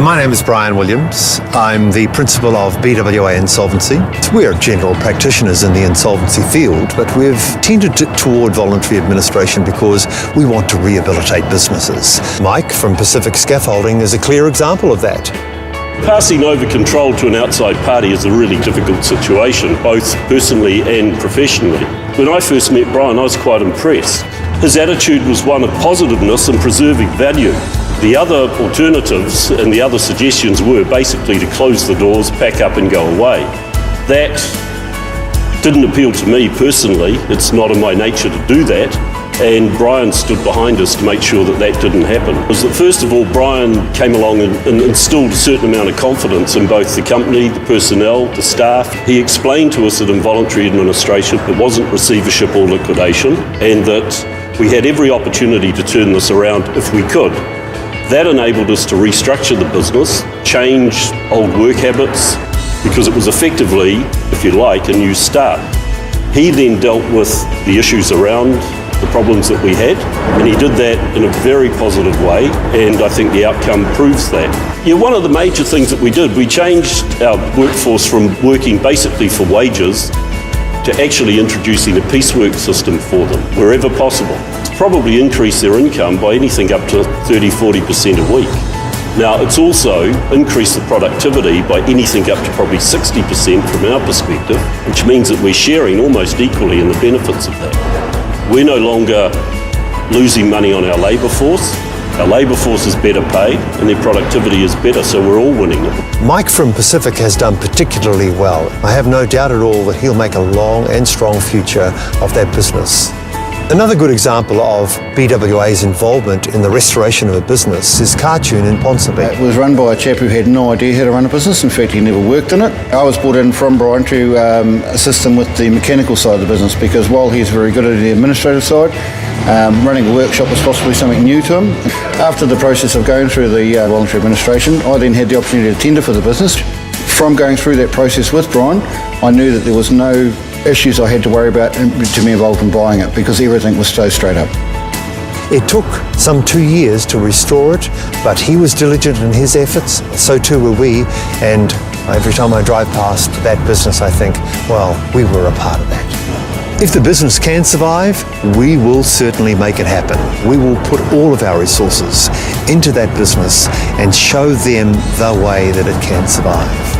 My name is Brian Williams. I'm the principal of BWA Insolvency. We're general practitioners in the insolvency field, but we've tended toward voluntary administration because we want to rehabilitate businesses. Mike from Pacific Scaffolding is a clear example of that. Passing over control to an outside party is a really difficult situation, both personally and professionally. When I first met Brian, I was quite impressed. His attitude was one of positiveness and preserving value. The other alternatives and the other suggestions were basically to close the doors, pack up and go away. That didn't appeal to me personally. It's not in my nature to do that. And Brian stood behind us to make sure that that didn't happen. It was that first of all, Brian came along and instilled a certain amount of confidence in both the company, the personnel, the staff. He explained to us that in voluntary administration, it wasn't receivership or liquidation, and that we had every opportunity to turn this around if we could. That enabled us to restructure the business, change old work habits, because it was effectively, if you like, a new start. He then dealt with the issues around the problems that we had, and he did that in a very positive way, and I think the outcome proves that. Yeah, one of the major things that we did, we changed our workforce from working basically for wages to actually introducing a piecework system for them, wherever possible. It's probably increased their income by anything up to 30-40% a week. Now, it's also increased the productivity by anything up to probably 60% from our perspective, which means that we're sharing almost equally in the benefits of that. We're no longer losing money on our labour force. Our labour force is better paid and their productivity is better, so we're all winning it. Mike from Pacific has done particularly well. I have no doubt at all that he'll make a long and strong future of that business. Another good example of BWA's involvement in the restoration of a business is Cartoon in Ponsonby. It was run by a chap who had no idea how to run a business. In fact, he never worked in it. I was brought in from Brian to assist him with the mechanical side of the business, because while he's very good at the administrative side, running a workshop was possibly something new to him. After the process of going through the voluntary administration, I then had the opportunity to tender for the business. From going through that process with Brian, I knew that there was no issues I had to worry about to be involved in buying it, because everything was so straight up. It took some 2 years to restore it, but he was diligent in his efforts, so too were we, and every time I drive past that business I think, well, we were a part of that. If the business can survive, we will certainly make it happen. We will put all of our resources into that business and show them the way that it can survive.